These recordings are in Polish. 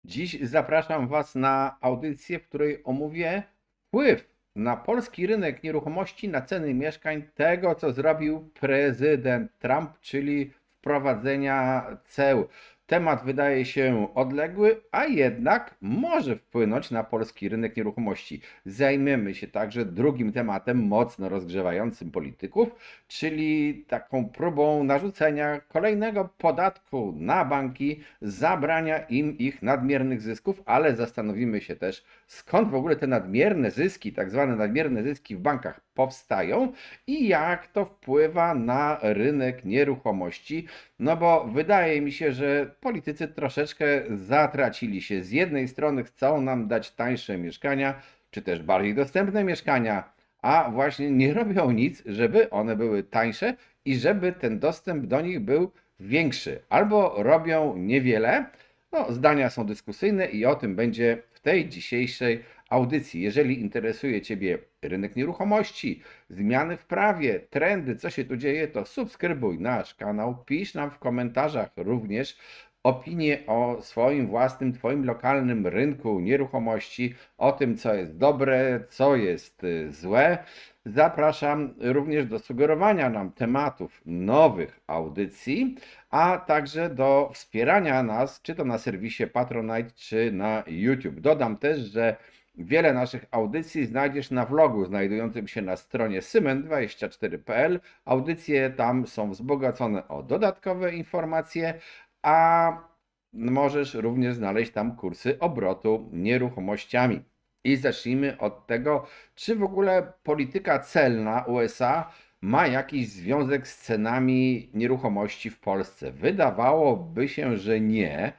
Dziś zapraszam Was na audycję, w której omówię wpływ na polski rynek nieruchomości, na ceny mieszkań tego, co zrobił prezydent Trump, czyli wprowadzenia ceł. Temat wydaje się odległy, a jednak może wpłynąć na polski rynek nieruchomości. Zajmiemy się także drugim tematem mocno rozgrzewającym polityków, czyli taką próbą narzucenia kolejnego podatku na banki, zabrania im ich nadmiernych zysków, ale zastanowimy się też, skąd w ogóle te nadmierne zyski, tak zwane nadmierne zyski w bankach powstają i jak to wpływa na rynek nieruchomości. No bo wydaje mi się, że politycy troszeczkę zatracili się. Z jednej strony chcą nam dać tańsze mieszkania, czy też bardziej dostępne mieszkania, a właśnie nie robią nic, żeby one były tańsze i żeby ten dostęp do nich był większy. Albo robią niewiele. No, zdania są dyskusyjne i o tym będzie w tej dzisiejszej audycji. Jeżeli interesuje Ciebie rynek nieruchomości, zmiany w prawie, trendy, co się tu dzieje, to subskrybuj nasz kanał, pisz nam w komentarzach również opinie o swoim własnym, Twoim lokalnym rynku nieruchomości, o tym, co jest dobre, co jest złe. Zapraszam również do sugerowania nam tematów nowych audycji, a także do wspierania nas, czy to na serwisie Patronite, czy na YouTube. Dodam też, że wiele naszych audycji znajdziesz na vlogu znajdującym się na stronie symen24.pl. Audycje tam są wzbogacone o dodatkowe informacje, a możesz również znaleźć tam kursy obrotu nieruchomościami. I zacznijmy od tego, czy w ogóle polityka celna USA ma jakiś związek z cenami nieruchomości w Polsce. Wydawałoby się, że nie,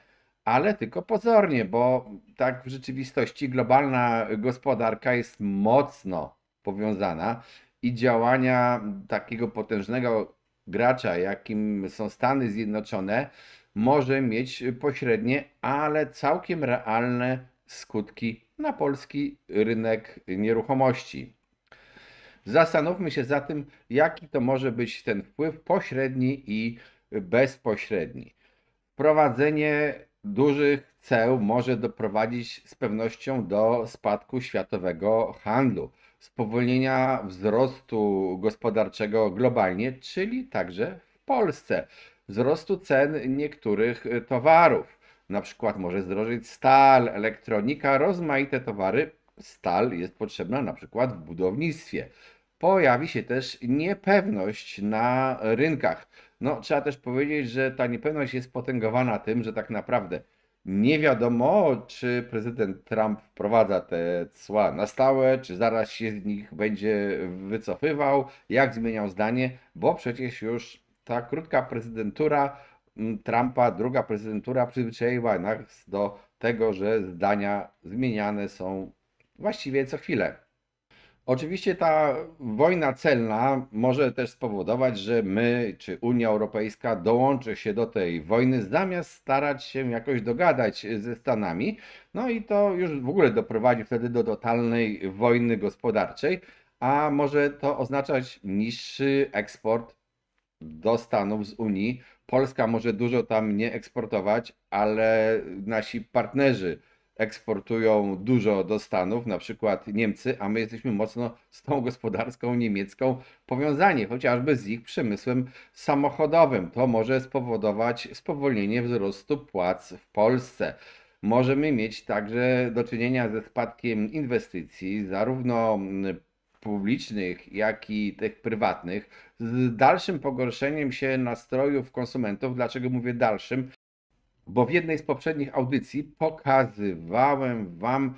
ale tylko pozornie, bo tak w rzeczywistości globalna gospodarka jest mocno powiązana i działania takiego potężnego gracza, jakim są Stany Zjednoczone, może mieć pośrednie, ale całkiem realne skutki na polski rynek nieruchomości. Zastanówmy się zatem, jaki to może być ten wpływ pośredni i bezpośredni. Wprowadzenie dużych ceł może doprowadzić z pewnością do spadku światowego handlu, spowolnienia wzrostu gospodarczego globalnie, czyli także w Polsce, wzrostu cen niektórych towarów. Na przykład może zdrożeć stal, elektronika, rozmaite towary. Stal jest potrzebna na przykład w budownictwie. Pojawi się też niepewność na rynkach. No, trzeba też powiedzieć, że ta niepewność jest potęgowana tym, że tak naprawdę nie wiadomo, czy prezydent Trump wprowadza te cła na stałe, czy zaraz się z nich będzie wycofywał, jak zmieniał zdanie, bo przecież już ta krótka prezydentura Trumpa, druga prezydentura przyzwyczaiła nas do tego, że zdania zmieniane są właściwie co chwilę. Oczywiście ta wojna celna może też spowodować, że my czy Unia Europejska dołączy się do tej wojny, zamiast starać się jakoś dogadać ze Stanami. No i to już w ogóle doprowadzi wtedy do totalnej wojny gospodarczej, a może to oznaczać niższy eksport do Stanów z Unii. Polska może dużo tam nie eksportować, ale nasi partnerzy eksportują dużo do Stanów, na przykład Niemcy, a my jesteśmy mocno z tą gospodarką niemiecką powiązani, chociażby z ich przemysłem samochodowym. To może spowodować spowolnienie wzrostu płac w Polsce. Możemy mieć także do czynienia ze spadkiem inwestycji, zarówno publicznych, jak i tych prywatnych, z dalszym pogorszeniem się nastrojów konsumentów. Dlaczego mówię dalszym? Bo w jednej z poprzednich audycji pokazywałem Wam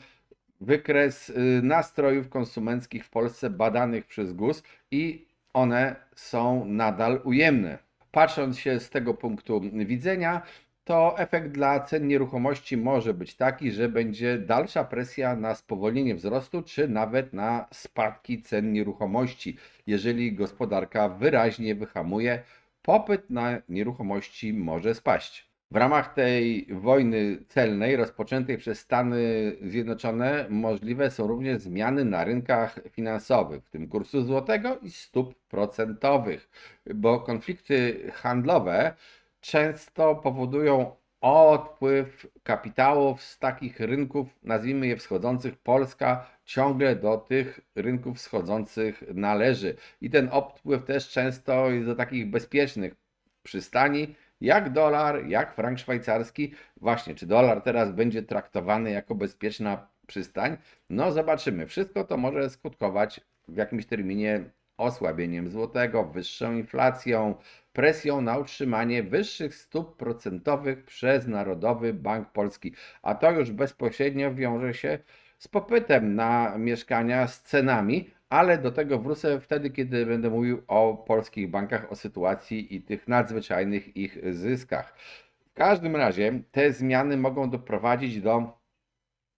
wykres nastrojów konsumenckich w Polsce badanych przez GUS i one są nadal ujemne. Patrząc się z tego punktu widzenia, to efekt dla cen nieruchomości może być taki, że będzie dalsza presja na spowolnienie wzrostu, czy nawet na spadki cen nieruchomości. Jeżeli gospodarka wyraźnie wyhamuje, popyt na nieruchomości może spaść. W ramach tej wojny celnej rozpoczętej przez Stany Zjednoczone możliwe są również zmiany na rynkach finansowych, w tym kursu złotego i stóp procentowych, bo konflikty handlowe często powodują odpływ kapitałów z takich rynków, nazwijmy je wschodzących, Polska ciągle do tych rynków wschodzących należy. I ten odpływ też często jest do takich bezpiecznych przystani, jak dolar, jak frank szwajcarski. Właśnie, czy dolar teraz będzie traktowany jako bezpieczna przystań? No zobaczymy. Wszystko to może skutkować w jakimś terminie osłabieniem złotego, wyższą inflacją, presją na utrzymanie wyższych stóp procentowych przez Narodowy Bank Polski. A to już bezpośrednio wiąże się z popytem na mieszkania, z cenami, ale do tego wrócę wtedy, kiedy będę mówił o polskich bankach, o sytuacji i tych nadzwyczajnych ich zyskach. W każdym razie te zmiany mogą doprowadzić do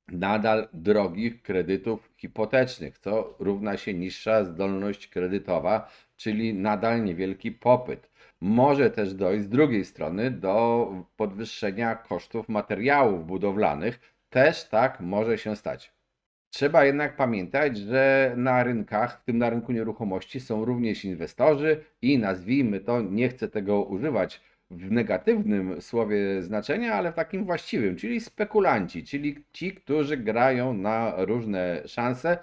nadal drogich kredytów hipotecznych, co równa się niższa zdolność kredytowa, czyli nadal niewielki popyt. Może też dojść z drugiej strony do podwyższenia kosztów materiałów budowlanych. Też tak może się stać. Trzeba jednak pamiętać, że na rynkach, w tym na rynku nieruchomości, są również inwestorzy i nazwijmy to, nie chcę tego używać w negatywnym słowie znaczenia, ale w takim właściwym, czyli spekulanci, czyli ci, którzy grają na różne szanse.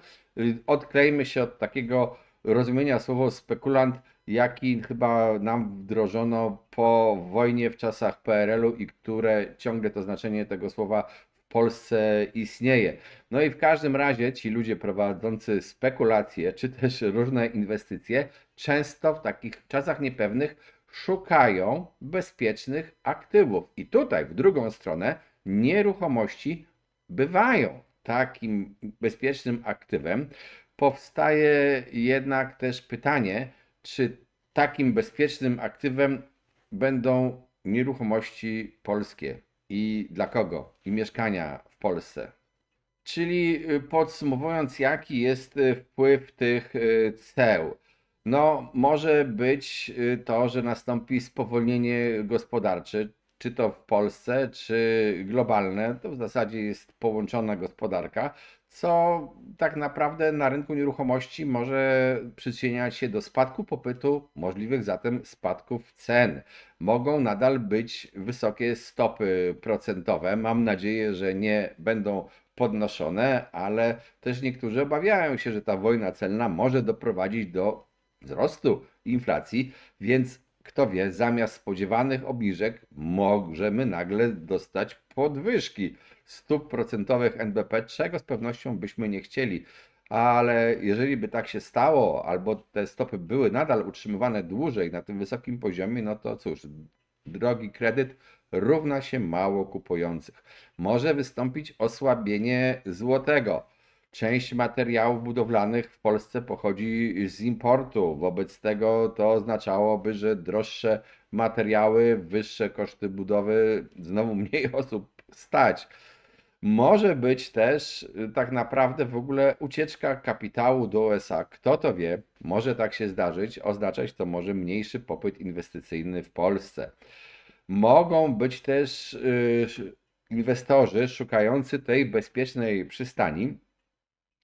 Odklejmy się od takiego rozumienia słowa spekulant, jaki chyba nam wdrożono po wojnie w czasach PRL-u i które ciągle to znaczenie tego słowa w Polsce istnieje. No i w każdym razie ci ludzie prowadzący spekulacje, czy też różne inwestycje, często w takich czasach niepewnych szukają bezpiecznych aktywów. I tutaj w drugą stronę nieruchomości bywają takim bezpiecznym aktywem. Powstaje jednak też pytanie, czy takim bezpiecznym aktywem będą nieruchomości polskie i dla kogo? I mieszkania w Polsce. Czyli podsumowując, jaki jest wpływ tych ceł? No, może być to, że nastąpi spowolnienie gospodarcze, czy to w Polsce, czy globalne. To w zasadzie jest połączona gospodarka, co tak naprawdę na rynku nieruchomości może przyczyniać się do spadku popytu, możliwych zatem spadków cen. Mogą nadal być wysokie stopy procentowe. Mam nadzieję, że nie będą podnoszone, ale też niektórzy obawiają się, że ta wojna celna może doprowadzić do wzrostu inflacji, więc kto wie, zamiast spodziewanych obniżek możemy nagle dostać podwyżki stóp procentowych NBP, czego z pewnością byśmy nie chcieli. Ale jeżeli by tak się stało, albo te stopy były nadal utrzymywane dłużej na tym wysokim poziomie, no to cóż, drogi kredyt równa się mało kupujących. Może wystąpić osłabienie złotego. Część materiałów budowlanych w Polsce pochodzi z importu. Wobec tego to oznaczałoby, że droższe materiały, wyższe koszty budowy, znowu mniej osób stać. Może być też tak naprawdę w ogóle ucieczka kapitału do USA. Kto to wie, może tak się zdarzyć. Oznaczać to może mniejszy popyt inwestycyjny w Polsce. Mogą być też inwestorzy szukający tej bezpiecznej przystani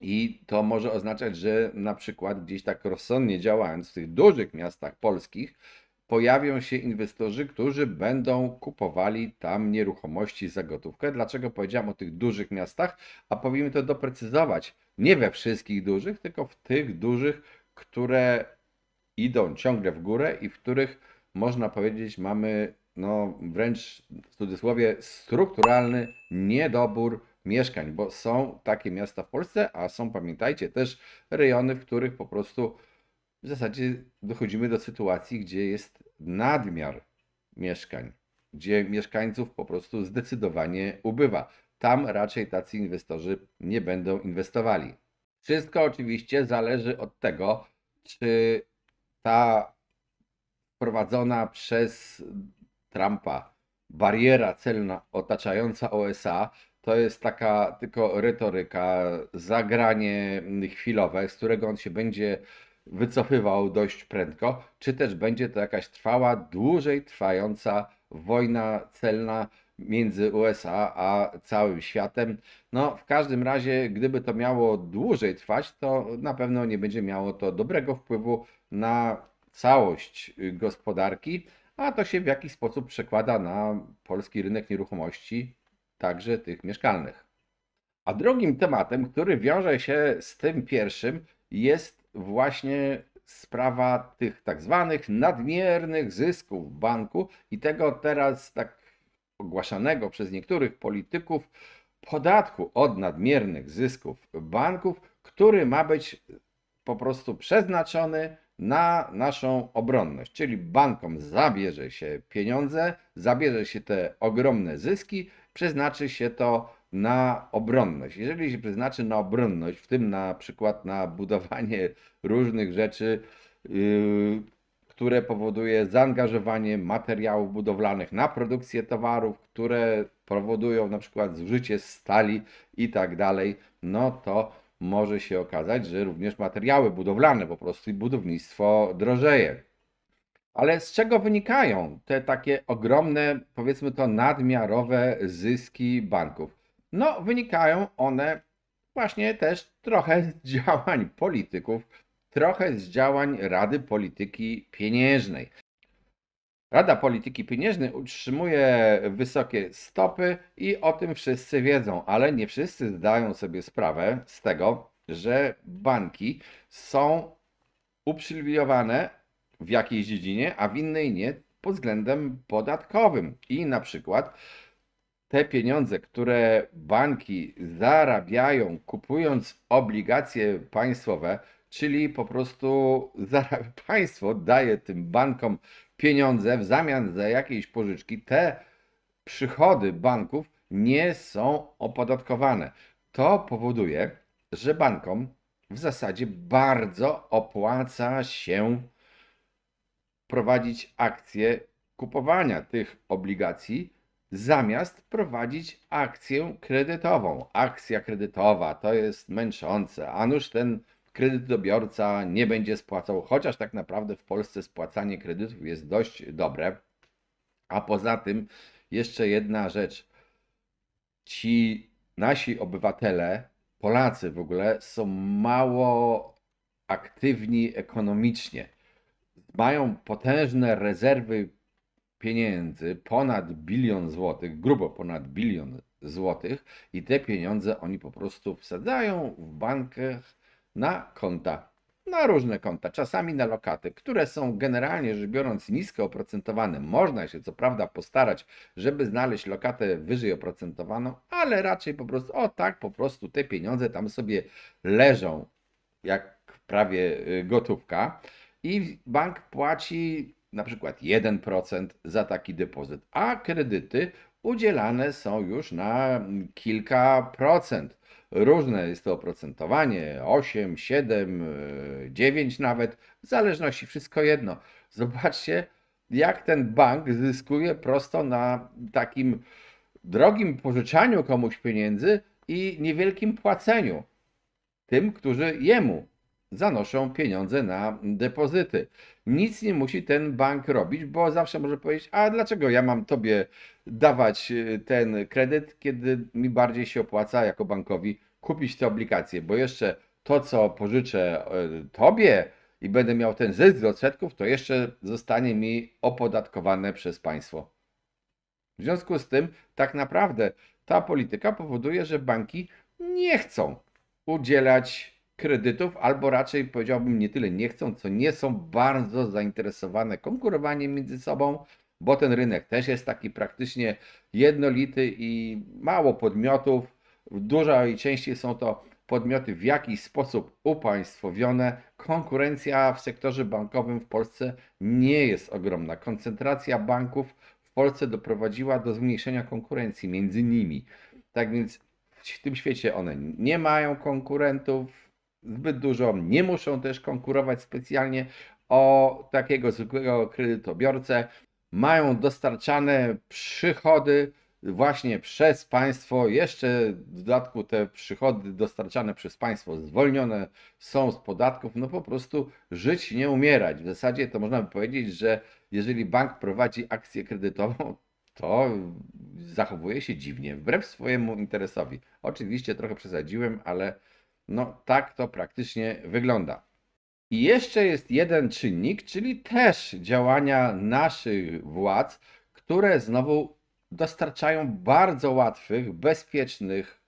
i to może oznaczać, że na przykład gdzieś tak rozsądnie działając w tych dużych miastach polskich, pojawią się inwestorzy, którzy będą kupowali tam nieruchomości za gotówkę. Dlaczego powiedziałem o tych dużych miastach? A powinien to doprecyzować. Nie we wszystkich dużych, tylko w tych dużych, które idą ciągle w górę i w których można powiedzieć mamy no wręcz w cudzysłowie strukturalny niedobór mieszkań, bo są takie miasta w Polsce, a są, pamiętajcie, też rejony, w których po prostu w zasadzie dochodzimy do sytuacji, gdzie jest nadmiar mieszkań, gdzie mieszkańców po prostu zdecydowanie ubywa. Tam raczej tacy inwestorzy nie będą inwestowali. Wszystko oczywiście zależy od tego, czy ta wprowadzona przez Trumpa bariera celna otaczająca USA to jest taka tylko retoryka, zagranie chwilowe, z którego on się będzie wycofywał dość prędko, czy też będzie to jakaś trwała, dłużej trwająca wojna celna między USA a całym światem. No, w każdym razie, gdyby to miało dłużej trwać, to na pewno nie będzie miało to dobrego wpływu na całość gospodarki, a to się w jakiś sposób przekłada na polski rynek nieruchomości, także tych mieszkalnych. A drugim tematem, który wiąże się z tym pierwszym, jest właśnie sprawa tych tak zwanych nadmiernych zysków banku i tego teraz tak ogłaszanego przez niektórych polityków podatku od nadmiernych zysków banków, który ma być po prostu przeznaczony na naszą obronność. Czyli bankom zabierze się pieniądze, zabierze się te ogromne zyski, przeznaczy się to na obronność. Jeżeli się przeznaczy na obronność, w tym na przykład na budowanie różnych rzeczy, które powoduje zaangażowanie materiałów budowlanych na produkcję towarów, które powodują na przykład zużycie stali i tak dalej, no to może się okazać, że również materiały budowlane po prostu i budownictwo drożeje. Ale z czego wynikają te takie ogromne, powiedzmy to, nadmiarowe zyski banków? No, wynikają one właśnie też trochę z działań polityków, trochę z działań Rady Polityki Pieniężnej. Rada Polityki Pieniężnej utrzymuje wysokie stopy i o tym wszyscy wiedzą, ale nie wszyscy zdają sobie sprawę z tego, że banki są uprzywilejowane w jakiejś dziedzinie, a w innej nie pod względem podatkowym. I na przykład te pieniądze, które banki zarabiają kupując obligacje państwowe, czyli po prostu państwo daje tym bankom pieniądze w zamian za jakieś pożyczki, te przychody banków nie są opodatkowane. To powoduje, że bankom w zasadzie bardzo opłaca się prowadzić akcje kupowania tych obligacji, zamiast prowadzić akcję kredytową. Akcja kredytowa to jest męczące, a nuż ten kredytobiorca nie będzie spłacał, chociaż tak naprawdę w Polsce spłacanie kredytów jest dość dobre. A poza tym jeszcze jedna rzecz. Ci nasi obywatele, Polacy w ogóle, są mało aktywni ekonomicznie. Mają potężne rezerwy pieniędzy, ponad 1 bilion złotych, grubo ponad 1 bilion złotych i te pieniądze oni po prostu wsadzają w bankach na konta, na różne konta, czasami na lokaty, które są generalnie rzecz biorąc nisko oprocentowane. Można się co prawda postarać, żeby znaleźć lokatę wyżej oprocentowaną, ale raczej po prostu, o tak, po prostu te pieniądze tam sobie leżą jak prawie gotówka i bank płaci na przykład 1% za taki depozyt, a kredyty udzielane są już na kilka procent. Różne jest to oprocentowanie, 8, 7, 9 nawet, w zależności, wszystko jedno. Zobaczcie, jak ten bank zyskuje prosto na takim drogim pożyczaniu komuś pieniędzy i niewielkim płaceniu tym, którzy jemu zanoszą pieniądze na depozyty. Nic nie musi ten bank robić, bo zawsze może powiedzieć, a dlaczego ja mam tobie dawać ten kredyt, kiedy mi bardziej się opłaca jako bankowi kupić te obligacje, bo jeszcze to, co pożyczę tobie i będę miał ten zysk z odsetków, to jeszcze zostanie mi opodatkowane przez państwo. W związku z tym tak naprawdę ta polityka powoduje, że banki nie chcą udzielać kredytów, albo raczej powiedziałbym nie tyle nie chcą, co nie są bardzo zainteresowane konkurowaniem między sobą, bo ten rynek też jest taki praktycznie jednolity i mało podmiotów. Dużo i częściej są to podmioty w jakiś sposób upaństwowione. Konkurencja w sektorze bankowym w Polsce nie jest ogromna. Koncentracja banków w Polsce doprowadziła do zmniejszenia konkurencji między nimi. Tak więc w tym świecie one nie mają konkurentów zbyt dużo, nie muszą też konkurować specjalnie o takiego zwykłego kredytobiorcę. Mają dostarczane przychody właśnie przez państwo. Jeszcze w dodatku te przychody dostarczane przez państwo zwolnione są z podatków. No po prostu żyć, nie umierać. W zasadzie to można by powiedzieć, że jeżeli bank prowadzi akcję kredytową, to zachowuje się dziwnie, wbrew swojemu interesowi. Oczywiście trochę przesadziłem, ale no tak to praktycznie wygląda. I jeszcze jest jeden czynnik, czyli też działania naszych władz, które znowu dostarczają bardzo łatwych, bezpiecznych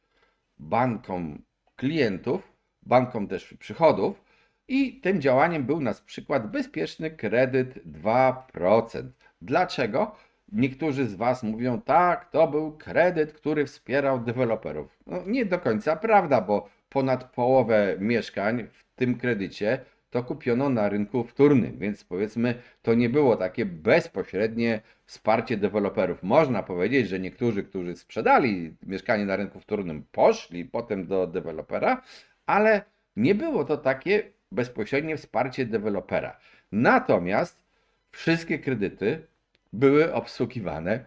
bankom klientów, bankom też przychodów i tym działaniem był na przykład bezpieczny kredyt 2%. Dlaczego? Niektórzy z Was mówią, tak, to był kredyt, który wspierał deweloperów. No, nie do końca prawda, bo ponad połowę mieszkań w tym kredycie to kupiono na rynku wtórnym, więc powiedzmy, to nie było takie bezpośrednie wsparcie deweloperów. Można powiedzieć, że niektórzy, którzy sprzedali mieszkanie na rynku wtórnym, poszli potem do dewelopera, ale nie było to takie bezpośrednie wsparcie dewelopera. Natomiast wszystkie kredyty były obsługiwane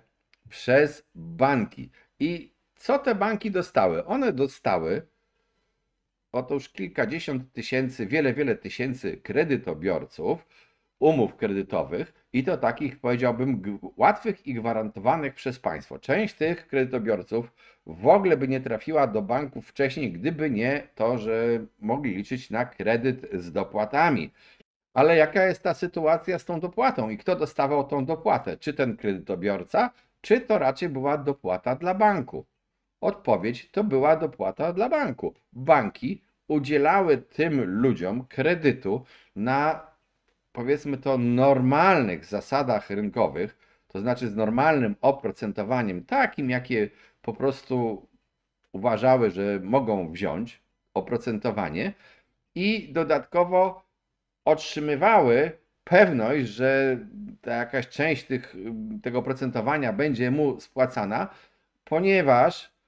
przez banki. I co te banki dostały? One dostały otóż kilkadziesiąt tysięcy, wiele tysięcy kredytobiorców, umów kredytowych i to takich, powiedziałbym, łatwych i gwarantowanych przez państwo. Część tych kredytobiorców w ogóle by nie trafiła do banków wcześniej, gdyby nie to, że mogli liczyć na kredyt z dopłatami. Ale jaka jest ta sytuacja z tą dopłatą i kto dostawał tą dopłatę? Czy ten kredytobiorca, czy to raczej była dopłata dla banku? Odpowiedź to była dopłata dla banku. Banki udzielały tym ludziom kredytu na, powiedzmy to, normalnych zasadach rynkowych, to znaczy z normalnym oprocentowaniem, takim jakie po prostu uważały, że mogą wziąć oprocentowanie i dodatkowo otrzymywały pewność, że jakaś część tego oprocentowania będzie mu spłacana, ponieważ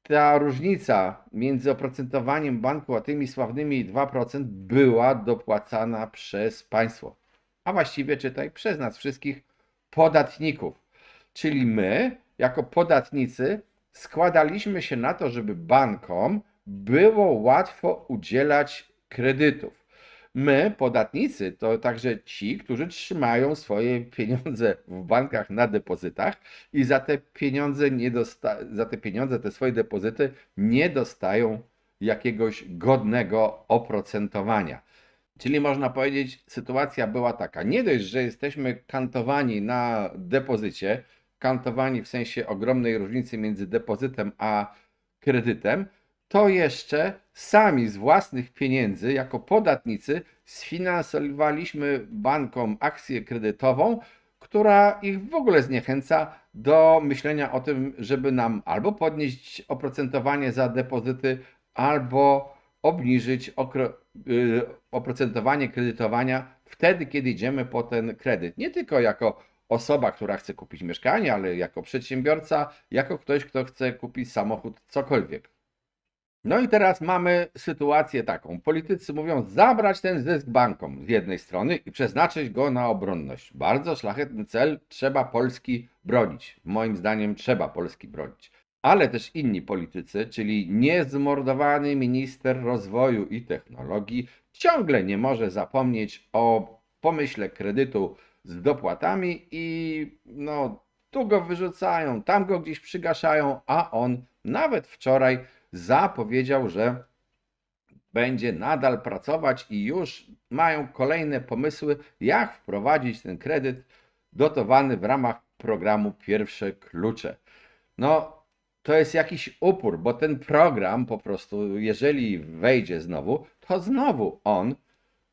ta różnica między oprocentowaniem banku a tymi sławnymi 2% była dopłacana przez państwo, a właściwie czytaj przez nas wszystkich podatników. Czyli my, jako podatnicy, składaliśmy się na to, żeby bankom było łatwo udzielać kredytów. My, podatnicy, to także ci, którzy trzymają swoje pieniądze w bankach na depozytach i za te pieniądze, te swoje depozyty nie dostają jakiegoś godnego oprocentowania. Czyli można powiedzieć, sytuacja była taka, nie dość, że jesteśmy kantowani na depozycie, kantowani w sensie ogromnej różnicy między depozytem a kredytem, to jeszcze sami z własnych pieniędzy, jako podatnicy, sfinansowaliśmy bankom akcję kredytową, która ich w ogóle zniechęca do myślenia o tym, żeby nam albo podnieść oprocentowanie za depozyty, albo obniżyć oprocentowanie kredytowania wtedy, kiedy idziemy po ten kredyt. Nie tylko jako osoba, która chce kupić mieszkanie, ale jako przedsiębiorca, jako ktoś, kto chce kupić samochód, cokolwiek. No i teraz mamy sytuację taką. Politycy mówią zabrać ten zysk bankom z jednej strony i przeznaczyć go na obronność. Bardzo szlachetny cel, trzeba Polski bronić. Moim zdaniem trzeba Polski bronić. Ale też inni politycy, czyli niezmordowany minister rozwoju i technologii, ciągle nie może zapomnieć o pomyśle kredytu z dopłatami i no, tu go wyrzucają, tam go gdzieś przygaszają, a on nawet wczoraj zapowiedział, że będzie nadal pracować i już mają kolejne pomysły, jak wprowadzić ten kredyt dotowany w ramach programu Pierwsze Klucze. No, to jest jakiś upór, bo ten program po prostu, jeżeli wejdzie znowu, to znowu on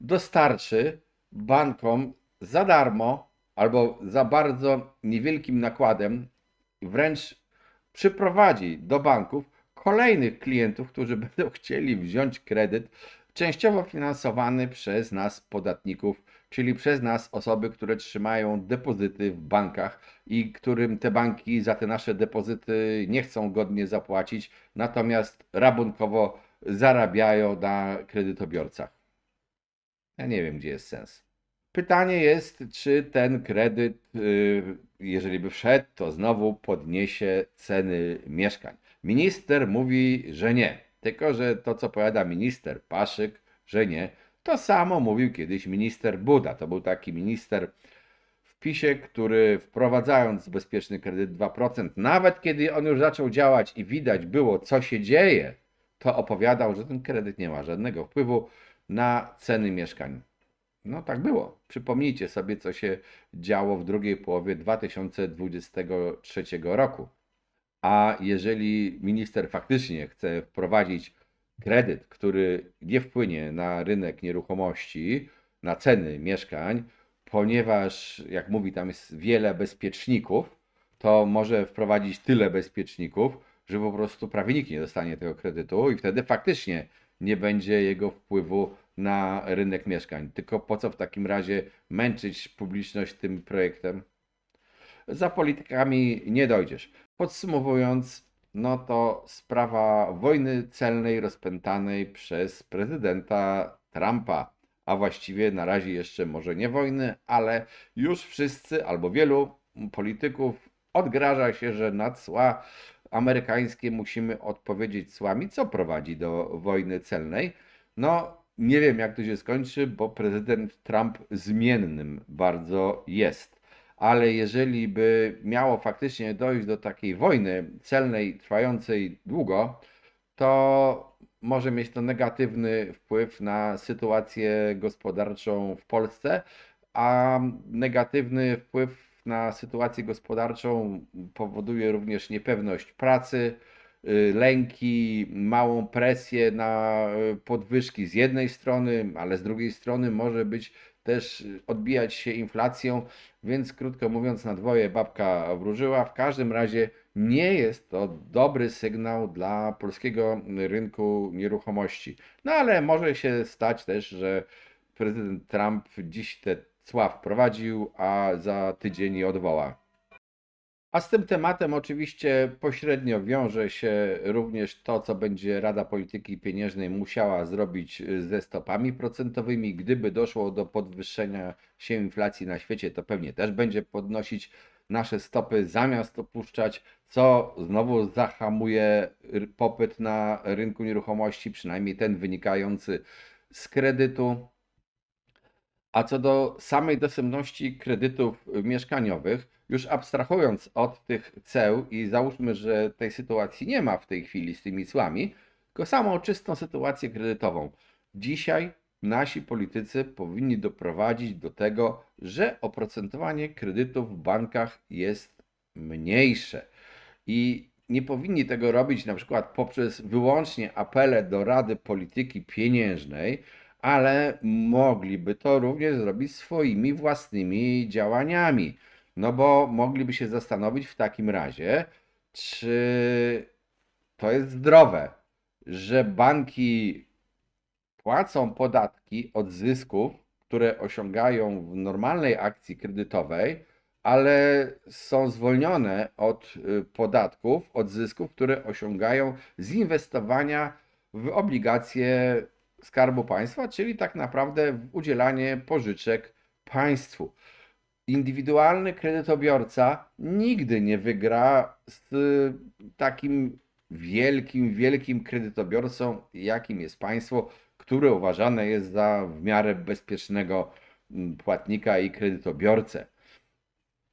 dostarczy bankom za darmo albo za bardzo niewielkim nakładem, wręcz przyprowadzi do banków kolejnych klientów, którzy będą chcieli wziąć kredyt częściowo finansowany przez nas, podatników, czyli przez nas, osoby, które trzymają depozyty w bankach i którym te banki za te nasze depozyty nie chcą godnie zapłacić, natomiast rabunkowo zarabiają na kredytobiorcach. Ja nie wiem, gdzie jest sens. Pytanie jest, czy ten kredyt, jeżeli by wszedł, to znowu podniesie ceny mieszkań. Minister mówi, że nie. Tylko że to, co powiada minister Paszyk, że nie, to samo mówił kiedyś minister Buda. To był taki minister w PiS-ie, który wprowadzając bezpieczny kredyt 2%, nawet kiedy on już zaczął działać i widać było, co się dzieje, to opowiadał, że ten kredyt nie ma żadnego wpływu na ceny mieszkań. No tak było. Przypomnijcie sobie, co się działo w drugiej połowie 2023 roku. A jeżeli minister faktycznie chce wprowadzić kredyt, który nie wpłynie na rynek nieruchomości, na ceny mieszkań, ponieważ, jak mówi, tam jest wiele bezpieczników, to może wprowadzić tyle bezpieczników, że po prostu prawie nikt nie dostanie tego kredytu i wtedy faktycznie nie będzie jego wpływu na rynek mieszkań. Tylko po co w takim razie męczyć publiczność tym projektem? Za politykami nie dojdziesz. Podsumowując, no to sprawa wojny celnej rozpętanej przez prezydenta Trumpa, a właściwie na razie jeszcze może nie wojny, ale już wszyscy albo wielu polityków odgraża się, że na cła amerykańskie musimy odpowiedzieć cłami, co prowadzi do wojny celnej. No, nie wiem jak to się skończy, bo prezydent Trump zmiennym bardzo jest. Ale jeżeli by miało faktycznie dojść do takiej wojny celnej trwającej długo, to może mieć to negatywny wpływ na sytuację gospodarczą w Polsce, a negatywny wpływ na sytuację gospodarczą powoduje również niepewność pracy, lęki, małą presję na podwyżki z jednej strony, ale z drugiej strony może być też odbijać się inflacją, więc krótko mówiąc, na dwoje babka wróżyła. W każdym razie nie jest to dobry sygnał dla polskiego rynku nieruchomości. No ale może się stać też, że prezydent Trump dziś te cła wprowadził, a za tydzień je odwoła. A z tym tematem oczywiście pośrednio wiąże się również to, co będzie Rada Polityki Pieniężnej musiała zrobić ze stopami procentowymi. Gdyby doszło do podwyższenia się inflacji na świecie, to pewnie też będzie podnosić nasze stopy zamiast opuszczać, co znowu zahamuje popyt na rynku nieruchomości, przynajmniej ten wynikający z kredytu. A co do samej dostępności kredytów mieszkaniowych, już abstrahując od tych ceł i załóżmy, że tej sytuacji nie ma w tej chwili z tymi cłami, tylko samą czystą sytuację kredytową. Dzisiaj nasi politycy powinni doprowadzić do tego, że oprocentowanie kredytów w bankach jest mniejsze. I nie powinni tego robić na przykład poprzez wyłącznie apele do Rady Polityki Pieniężnej, ale mogliby to również zrobić swoimi własnymi działaniami. No bo mogliby się zastanowić w takim razie, czy to jest zdrowe, że banki płacą podatki od zysków, które osiągają w normalnej akcji kredytowej, ale są zwolnione od podatków, od zysków, które osiągają z inwestowania w obligacje Skarbu Państwa, czyli tak naprawdę w udzielanie pożyczek państwu. Indywidualny kredytobiorca nigdy nie wygra z takim wielkim kredytobiorcą, jakim jest państwo, które uważane jest za w miarę bezpiecznego płatnika i kredytobiorcę.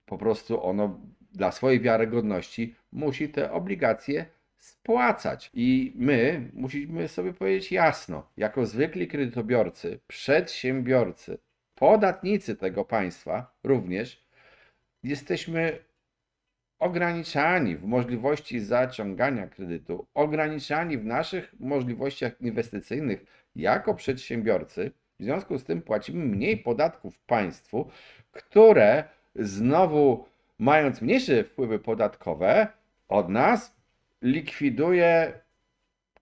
Po prostu ono dla swojej wiarygodności musi te obligacje spłacać. I my musimy sobie powiedzieć jasno, jako zwykli kredytobiorcy, przedsiębiorcy, podatnicy tego państwa również, jesteśmy ograniczani w możliwości zaciągania kredytu, ograniczani w naszych możliwościach inwestycyjnych jako przedsiębiorcy. W związku z tym płacimy mniej podatków państwu, które znowu, mając mniejsze wpływy podatkowe od nas, likwiduje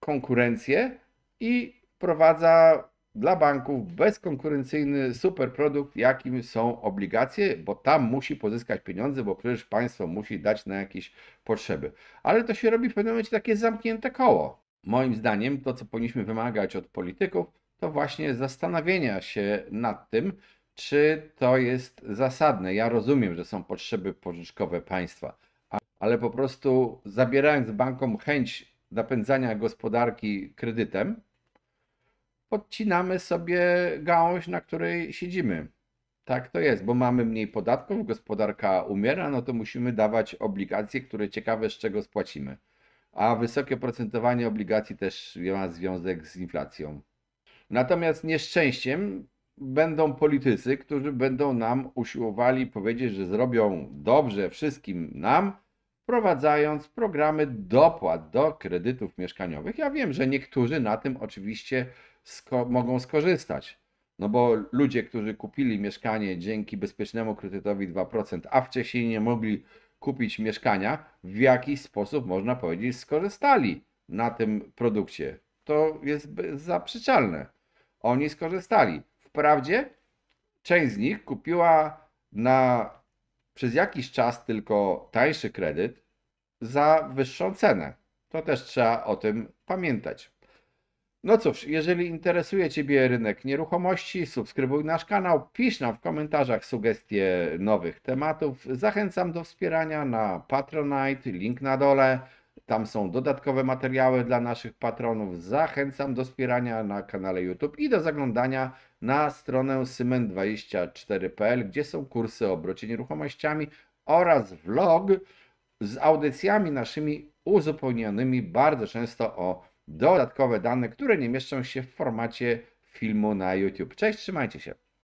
konkurencję i wprowadza dla banków bezkonkurencyjny superprodukt, jakim są obligacje, bo tam musi pozyskać pieniądze, bo przecież państwo musi dać na jakieś potrzeby. Ale to się robi w pewnym momencie takie zamknięte koło. Moim zdaniem to, co powinniśmy wymagać od polityków, to właśnie zastanowienia się nad tym, czy to jest zasadne. Ja rozumiem, że są potrzeby pożyczkowe państwa, ale po prostu zabierając bankom chęć napędzania gospodarki kredytem, podcinamy sobie gałąź, na której siedzimy. Tak to jest, bo mamy mniej podatków, gospodarka umiera, no to musimy dawać obligacje, które ciekawe z czego spłacimy. A wysokie procentowanie obligacji też ma związek z inflacją. Natomiast nieszczęściem będą politycy, którzy będą nam usiłowali powiedzieć, że zrobią dobrze wszystkim nam, wprowadzając programy dopłat do kredytów mieszkaniowych. Ja wiem, że niektórzy na tym oczywiście mogą skorzystać. No bo ludzie, którzy kupili mieszkanie dzięki bezpiecznemu kredytowi 2%, a wcześniej nie mogli kupić mieszkania, w jakiś sposób, można powiedzieć, skorzystali na tym produkcie. To jest zaprzeczalne. Oni skorzystali. Wprawdzie część z nich kupiła przez jakiś czas tylko tańszy kredyt za wyższą cenę. To też trzeba o tym pamiętać. No cóż, jeżeli interesuje Ciebie rynek nieruchomości, subskrybuj nasz kanał, pisz nam w komentarzach sugestie nowych tematów. Zachęcam do wspierania na Patronite, link na dole. Tam są dodatkowe materiały dla naszych patronów. Zachęcam do wspierania na kanale YouTube i do zaglądania na stronę symen24.pl, gdzie są kursy o obrocie nieruchomościami oraz vlog z audycjami naszymi uzupełnionymi bardzo często o dodatkowe dane, które nie mieszczą się w formacie filmu na YouTube. Cześć, trzymajcie się.